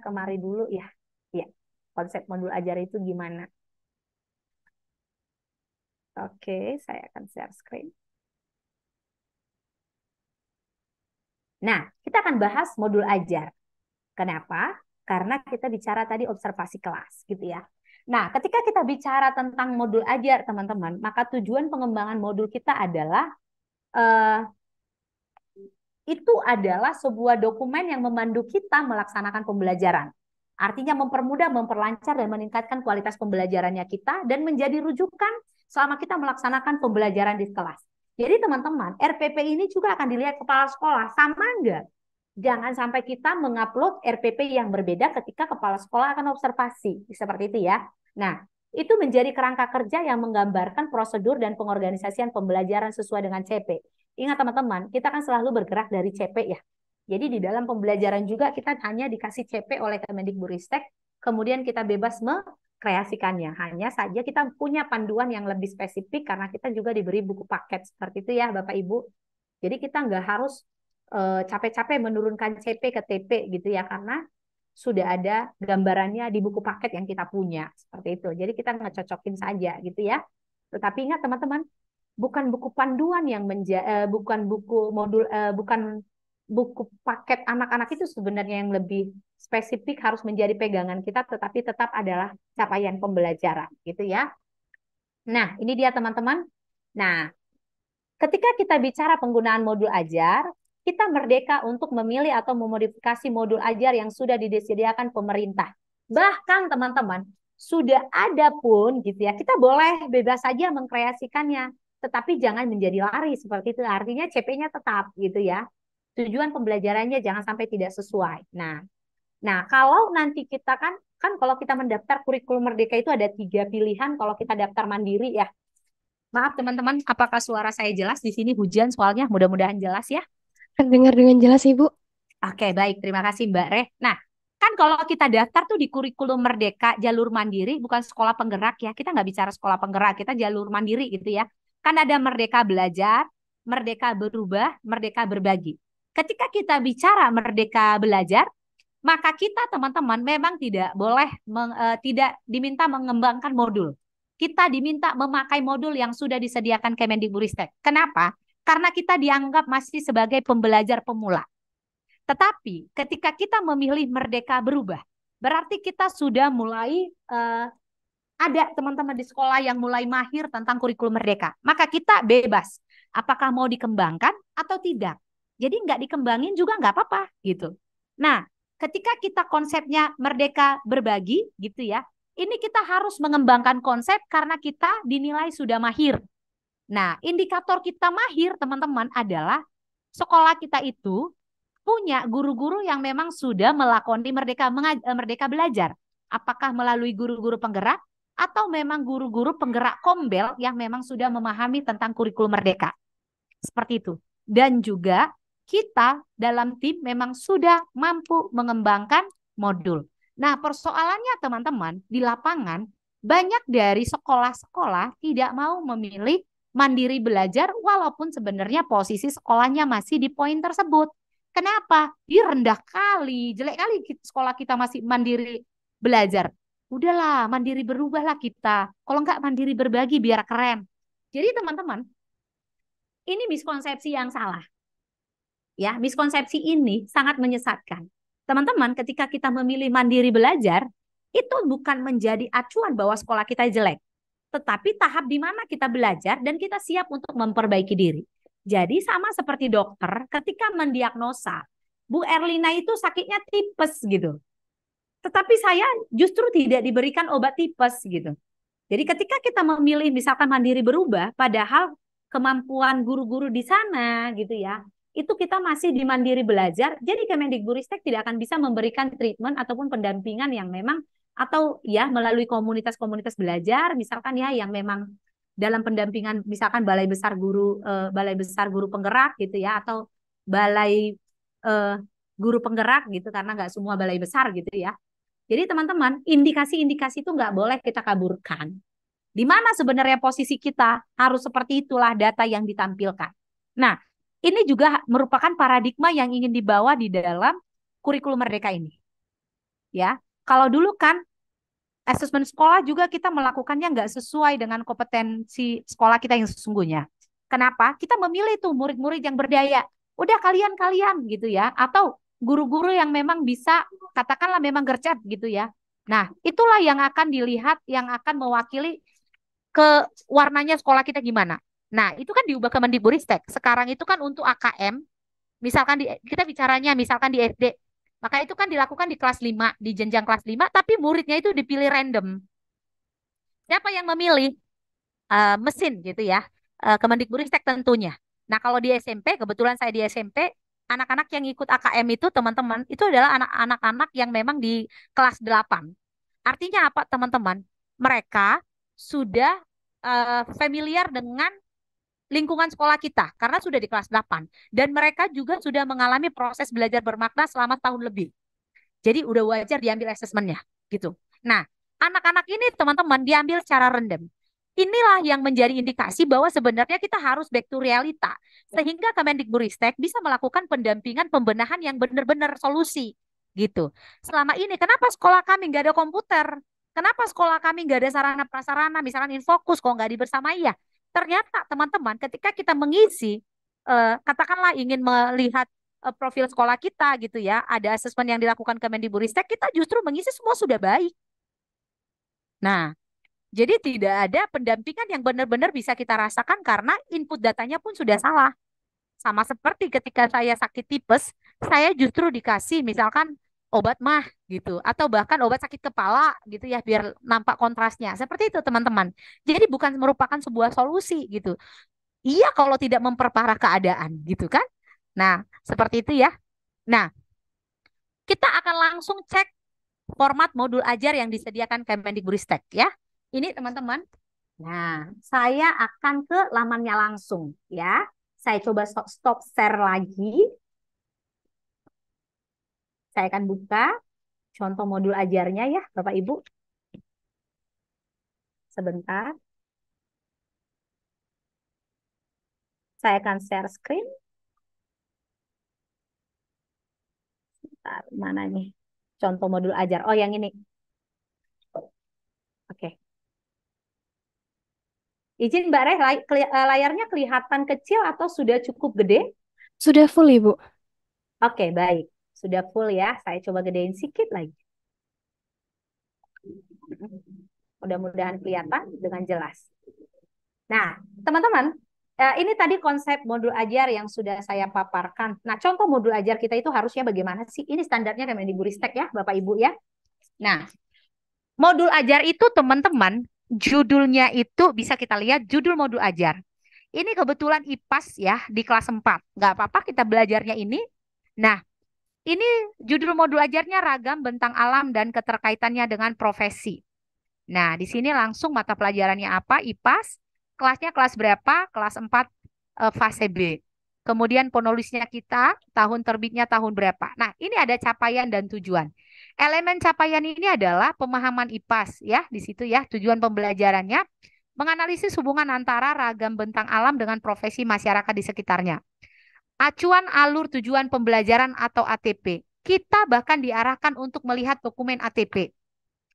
kemari dulu ya. Ya, konsep modul ajar itu gimana? Oke, saya akan share screen. Nah, kita akan bahas modul ajar. Kenapa? Karena kita bicara tadi observasi kelas, gitu ya. Nah, ketika kita bicara tentang modul ajar, teman-teman, maka tujuan pengembangan modul kita adalah eh, itu adalah sebuah dokumen yang memandu kita melaksanakan pembelajaran. Artinya mempermudah, memperlancar, dan meningkatkan kualitas pembelajarannya kita dan menjadi rujukan selama kita melaksanakan pembelajaran di kelas. Jadi teman-teman, RPP ini juga akan dilihat kepala sekolah, sama enggak? Jangan sampai kita mengupload RPP yang berbeda ketika kepala sekolah akan observasi. Seperti itu ya. Nah, itu menjadi kerangka kerja yang menggambarkan prosedur dan pengorganisasian pembelajaran sesuai dengan CP. Ingat teman-teman, kita kan selalu bergerak dari CP ya. Jadi di dalam pembelajaran juga kita hanya dikasih CP oleh Kemendikbudristek, kemudian kita bebas mengkreasikannya. Hanya saja kita punya panduan yang lebih spesifik karena kita juga diberi buku paket seperti itu ya Bapak Ibu. Jadi kita nggak harus capek-capek menurunkan CP ke TP gitu ya, karena sudah ada gambarannya di buku paket yang kita punya seperti itu. Jadi kita ngecocokin saja gitu ya. Tetapi ingat teman-teman, bukan buku panduan yang bukan buku modul bukan buku paket anak-anak itu sebenarnya yang lebih spesifik harus menjadi pegangan kita, tetapi tetap adalah capaian pembelajaran gitu ya. Nah, ini dia teman-teman. Nah, ketika kita bicara penggunaan modul ajar, kita merdeka untuk memilih atau memodifikasi modul ajar yang sudah disediakan pemerintah. Bahkan teman-teman, sudah ada pun gitu ya, kita boleh bebas saja mengkreasikannya, tetapi jangan menjadi lari seperti itu. Artinya CP-nya tetap gitu ya. Tujuan pembelajarannya jangan sampai tidak sesuai. Nah, kalau nanti kita kan kalau kita mendaftar kurikulum merdeka itu ada 3 pilihan kalau kita daftar mandiri ya. Maaf teman-teman, apakah suara saya jelas? Di sini hujan soalnya, mudah-mudahan jelas ya. Terdengar dengan jelas, Ibu. Oke, baik. Terima kasih Mbak Reh. Nah, kan kalau kita daftar tuh di kurikulum Merdeka jalur mandiri, bukan sekolah penggerak ya. Kita nggak bicara sekolah penggerak, kita jalur mandiri gitu ya. Kan ada Merdeka Belajar, Merdeka Berubah, Merdeka Berbagi. Ketika kita bicara Merdeka Belajar, maka kita teman-teman memang tidak boleh tidak diminta mengembangkan modul. Kita diminta memakai modul yang sudah disediakan Kemendikbudristek. Kenapa? Karena kita dianggap masih sebagai pembelajar pemula. Tetapi ketika kita memilih Merdeka Berubah, berarti kita sudah mulai ada teman-teman di sekolah yang mulai mahir tentang kurikulum Merdeka. Maka kita bebas, apakah mau dikembangkan atau tidak. Jadi nggak dikembangin juga nggak apa-apa gitu. Nah, ketika kita konsepnya Merdeka Berbagi gitu ya, ini kita harus mengembangkan konsep karena kita dinilai sudah mahir. Nah, indikator kita mahir teman-teman adalah sekolah kita itu punya guru-guru yang memang sudah melakoni Merdeka Belajar. Apakah melalui guru-guru penggerak atau memang guru-guru penggerak kombel yang memang sudah memahami tentang kurikulum Merdeka. Seperti itu. Dan juga kita dalam tim memang sudah mampu mengembangkan modul. Nah, persoalannya teman-teman di lapangan banyak dari sekolah-sekolah tidak mau memilih mandiri belajar walaupun sebenarnya posisi sekolahnya masih di poin tersebut. Kenapa? Rendah kali, jelek kali sekolah kita masih mandiri belajar. Udahlah, mandiri berubahlah kita. Kalau enggak mandiri berbagi biar keren. Jadi teman-teman, ini miskonsepsi yang salah. Ya, miskonsepsi ini sangat menyesatkan. Teman-teman, ketika kita memilih mandiri belajar, itu bukan menjadi acuan bahwa sekolah kita jelek, tetapi tahap di mana kita belajar dan kita siap untuk memperbaiki diri. Jadi sama seperti dokter ketika mendiagnosa, Bu Erlina itu sakitnya tipes gitu. Tetapi saya justru tidak diberikan obat tipes gitu. Jadi ketika kita memilih misalkan mandiri berubah, padahal kemampuan guru-guru di sana gitu ya, itu kita masih di mandiri belajar, jadi Kemendikbudristek tidak akan bisa memberikan treatment ataupun pendampingan yang memang atau ya melalui komunitas-komunitas belajar, misalkan ya yang memang dalam pendampingan misalkan balai besar guru penggerak gitu ya, atau balai eh, guru penggerak gitu karena nggak semua balai besar gitu ya. Jadi teman-teman, indikasi-indikasi itu nggak boleh kita kaburkan. Di mana sebenarnya posisi kita harus seperti itulah data yang ditampilkan. Nah, ini juga merupakan paradigma yang ingin dibawa di dalam kurikulum Merdeka ini. ya. Kalau dulu kan asesmen sekolah juga kita melakukannya nggak sesuai dengan kompetensi sekolah kita yang sesungguhnya. Kenapa? Kita memilih tuh murid-murid yang berdaya. Udah kalian-kalian gitu ya. Atau guru-guru yang memang bisa, katakanlah memang gercep gitu ya. Nah, itulah yang akan dilihat, yang akan mewakili ke warnanya sekolah kita gimana. Nah, itu kan diubah ke Mendikbudristek. Sekarang itu kan untuk AKM, misalkan kita bicaranya misalkan di SD, maka itu kan dilakukan di kelas 5, di jenjang kelas 5, tapi muridnya itu dipilih random. Siapa yang memilih? Mesin gitu ya. Kemendikbudristek tentunya. Nah, kalau di SMP, kebetulan saya di SMP, anak-anak yang ikut AKM itu teman-teman, itu adalah anak-anak yang memang di kelas 8. Artinya apa, teman-teman? Mereka sudah familiar dengan lingkungan sekolah kita karena sudah di kelas 8 dan mereka juga sudah mengalami proses belajar bermakna selama tahun lebih. Jadi udah wajar diambil asesmennya gitu. Nah, anak-anak ini teman-teman diambil secara random. Inilah yang menjadi indikasi bahwa sebenarnya kita harus back to realita. Sehingga Kemendikbudristek bisa melakukan pendampingan pembenahan yang benar-benar solusi gitu. Selama ini kenapa sekolah kami nggak ada komputer? Kenapa sekolah kami nggak ada sarana prasarana, misalkan Infokus kok nggak dibersamai ya? Ternyata teman-teman ketika kita mengisi, katakanlah ingin melihat profil sekolah kita gitu ya, ada asesmen yang dilakukan Kemendikbudristek, kita justru mengisi semua sudah baik. Nah, jadi tidak ada pendampingan yang benar-benar bisa kita rasakan karena input datanya pun sudah salah. Sama seperti ketika saya sakit tipes, saya justru dikasih misalkan obat mah gitu, atau bahkan obat sakit kepala gitu ya, biar nampak kontrasnya. Seperti itu teman-teman. Jadi bukan merupakan sebuah solusi gitu. Iya kalau tidak memperparah keadaan gitu kan. Nah, seperti itu ya. Nah, kita akan langsung cek format modul ajar yang disediakan Kemendikbudristek ya. Ini teman-teman. Nah, saya akan ke lamannya langsung ya. Saya coba stop share lagi. Saya akan buka contoh modul ajarnya ya, Bapak Ibu. Sebentar. Saya akan share screen. Bentar, mana nih? Contoh modul ajar. Oh, yang ini. Oke. Izin Mbak Reh, layarnya kelihatan kecil atau sudah cukup gede? Sudah full, Ibu. Oke, baik. Sudah full ya. Saya coba gedein sedikit lagi. Mudah-mudahan kelihatan dengan jelas. Nah, teman-teman, ini tadi konsep modul ajar yang sudah saya paparkan. Nah, contoh modul ajar kita itu harusnya bagaimana sih? Ini standarnya Kemendikbudristek ya, Bapak Ibu ya. Nah, modul ajar itu teman-teman, judulnya itu bisa kita lihat judul modul ajar. Ini kebetulan IPAS ya di kelas 4. Nggak apa-apa kita belajarnya ini. Nah, ini judul modul ajarnya ragam bentang alam dan keterkaitannya dengan profesi. Nah, di sini langsung mata pelajarannya apa? IPAS. Kelasnya kelas berapa? Kelas 4 fase B. Kemudian penulisnya kita, tahun terbitnya tahun berapa. Nah, ini ada capaian dan tujuan. Elemen capaian ini adalah pemahaman IPAS ya, di situ ya, tujuan pembelajarannya menganalisis hubungan antara ragam bentang alam dengan profesi masyarakat di sekitarnya. Acuan alur tujuan pembelajaran atau ATP. Kita bahkan diarahkan untuk melihat dokumen ATP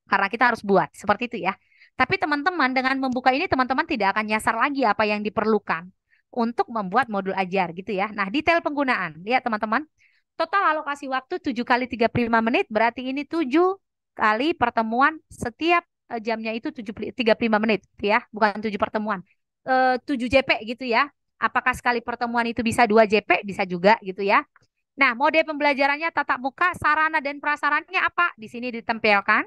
karena kita harus buat seperti itu ya. Tapi teman-teman dengan membuka ini teman-teman tidak akan nyasar lagi apa yang diperlukan untuk membuat modul ajar gitu ya. Nah, detail penggunaan. Lihat teman-teman. Total alokasi waktu 7 kali 35 menit berarti ini 7 kali pertemuan setiap jamnya itu 35 menit ya, bukan 7 pertemuan. 7 JP gitu ya. Apakah sekali pertemuan itu bisa 2 JP? Bisa juga gitu ya. Nah, mode pembelajarannya tatap muka, sarana dan prasarannya apa? Di sini ditempelkan.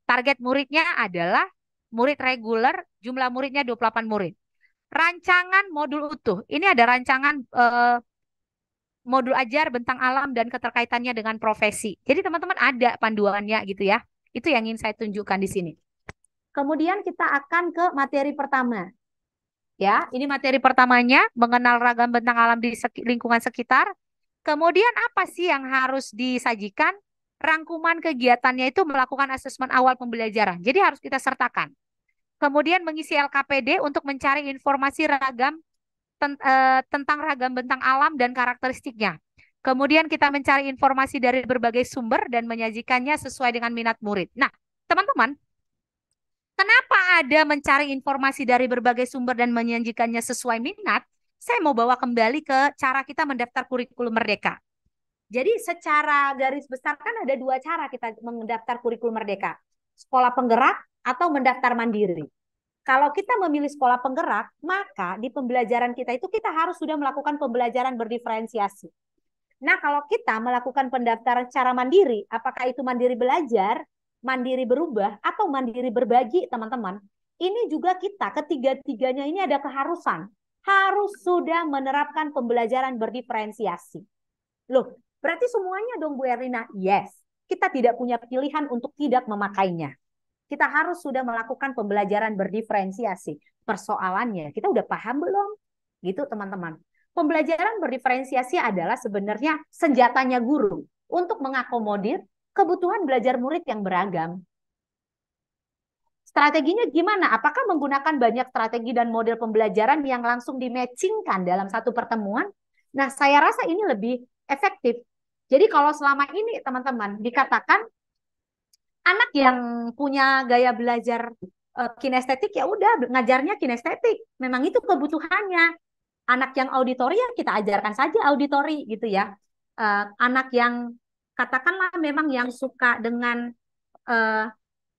Target muridnya adalah murid reguler, jumlah muridnya 28 murid. Rancangan modul utuh. Ini ada rancangan modul ajar bentang alam dan keterkaitannya dengan profesi. Jadi teman-teman ada panduannya gitu ya. Itu yang ingin saya tunjukkan di sini. Kemudian kita akan ke materi pertama. Ya, ini materi pertamanya, mengenal ragam bentang alam di lingkungan sekitar. Kemudian apa sih yang harus disajikan? Rangkuman kegiatannya itu melakukan asesmen awal pembelajaran. Jadi harus kita sertakan. Kemudian mengisi LKPD untuk mencari informasi tentang ragam bentang alam dan karakteristiknya. Kemudian kita mencari informasi dari berbagai sumber dan menyajikannya sesuai dengan minat murid. Nah, teman-teman, kenapa ada mencari informasi dari berbagai sumber dan menyajikannya sesuai minat? Saya mau bawa kembali ke cara kita mendaftar kurikulum Merdeka. Jadi secara garis besar kan ada dua cara kita mendaftar kurikulum Merdeka. Sekolah penggerak atau mendaftar mandiri. Kalau kita memilih sekolah penggerak, maka di pembelajaran kita itu kita harus sudah melakukan pembelajaran berdiferensiasi. Nah, kalau kita melakukan pendaftaran secara mandiri, apakah itu mandiri belajar, mandiri berubah, atau mandiri berbagi, teman-teman? Ini juga kita, ketiga-tiganya ini ada keharusan. Harus sudah menerapkan pembelajaran berdiferensiasi. Loh, berarti semuanya dong Bu Erlina? Yes, kita tidak punya pilihan untuk tidak memakainya. Kita harus sudah melakukan pembelajaran berdiferensiasi. Persoalannya, kita udah paham belum? Gitu teman-teman. Pembelajaran berdiferensiasi adalah sebenarnya senjatanya guru untuk mengakomodir kebutuhan belajar murid yang beragam. Strateginya gimana? Apakah menggunakan banyak strategi dan model pembelajaran yang langsung dimatchingkan dalam satu pertemuan? Nah, saya rasa ini lebih efektif. Jadi kalau selama ini teman-teman dikatakan anak yang punya gaya belajar kinestetik ya udah ngajarnya kinestetik. Memang itu kebutuhannya. Anak yang auditori ya kita ajarkan saja auditori gitu ya. Anak yang katakanlah memang yang suka dengan uh,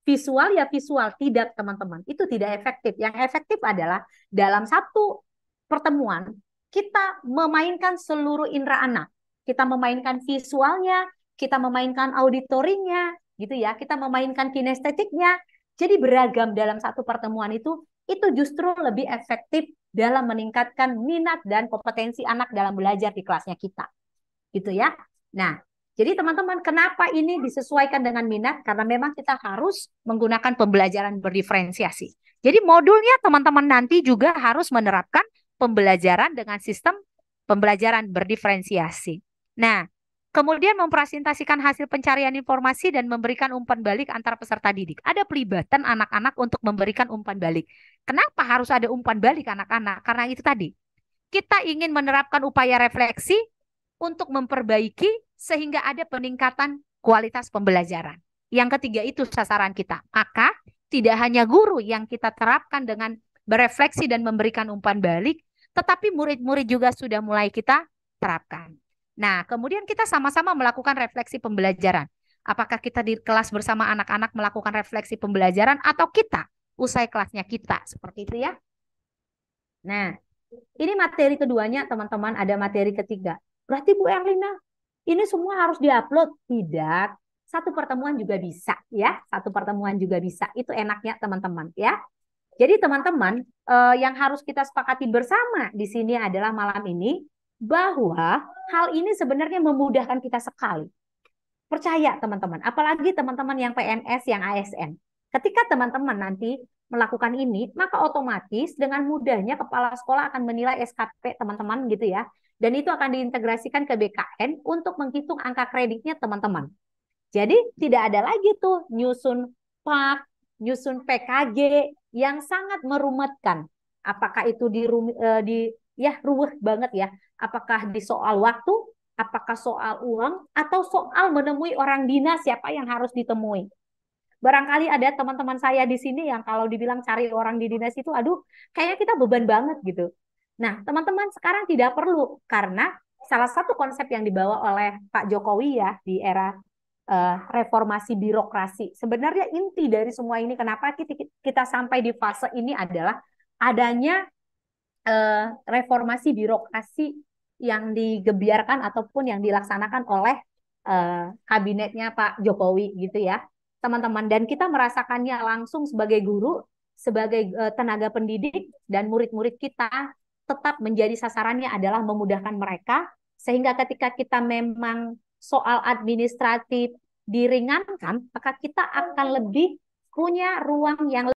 visual ya visual, tidak teman-teman. Itu tidak efektif. Yang efektif adalah dalam satu pertemuan kita memainkan seluruh indera anak. Kita memainkan visualnya, kita memainkan auditorinya, gitu ya. Kita memainkan kinestetiknya. Jadi beragam dalam satu pertemuan itu justru lebih efektif dalam meningkatkan minat dan kompetensi anak dalam belajar di kelasnya kita. Gitu ya. Nah, jadi teman-teman, kenapa ini disesuaikan dengan minat? Karena memang kita harus menggunakan pembelajaran berdiferensiasi. Jadi modulnya teman-teman nanti juga harus menerapkan pembelajaran dengan sistem pembelajaran berdiferensiasi. Nah, kemudian mempresentasikan hasil pencarian informasi dan memberikan umpan balik antar peserta didik. Ada pelibatan anak-anak untuk memberikan umpan balik. Kenapa harus ada umpan balik anak-anak? Karena itu tadi, kita ingin menerapkan upaya refleksi untuk memperbaiki sehingga ada peningkatan kualitas pembelajaran. Yang ketiga itu sasaran kita. Maka tidak hanya guru yang kita terapkan dengan berefleksi dan memberikan umpan balik, tetapi murid-murid juga sudah mulai kita terapkan. Nah, kemudian kita sama-sama melakukan refleksi pembelajaran. Apakah kita di kelas bersama anak-anak melakukan refleksi pembelajaran atau kita usai kelasnya kita, seperti itu ya. Nah, ini materi keduanya teman-teman, ada materi ketiga. Berarti Bu Erlina, ini semua harus diupload? Tidak. Satu pertemuan juga bisa ya, satu pertemuan juga bisa. Itu enaknya teman-teman ya. Jadi teman-teman, yang harus kita sepakati bersama di sini adalah malam ini bahwa hal ini sebenarnya memudahkan kita sekali. Percaya teman-teman, apalagi teman-teman yang PNS, yang ASN. Ketika teman-teman nanti melakukan ini, maka otomatis dengan mudahnya kepala sekolah akan menilai SKP teman-teman gitu ya. Dan itu akan diintegrasikan ke BKN untuk menghitung angka kreditnya teman-teman. Jadi tidak ada lagi tuh nyusun PAK, nyusun PKG yang sangat merumitkan. Apakah itu ya ruwet banget ya. Apakah di soal waktu, apakah soal uang, atau soal menemui orang dinas siapa yang harus ditemui. Barangkali ada teman-teman saya di sini yang kalau dibilang cari orang di dinas itu, aduh, kayaknya kita beban banget gitu. Nah, teman-teman sekarang tidak perlu karena salah satu konsep yang dibawa oleh Pak Jokowi ya di era reformasi birokrasi. Sebenarnya inti dari semua ini kenapa kita sampai di fase ini adalah adanya reformasi birokrasi yang digebiarkan ataupun yang dilaksanakan oleh kabinetnya Pak Jokowi gitu ya teman-teman, dan kita merasakannya langsung sebagai guru, sebagai tenaga pendidik, dan murid-murid kita tetap menjadi sasarannya adalah memudahkan mereka, sehingga ketika kita memang soal administratif diringankan, maka kita akan lebih punya ruang yang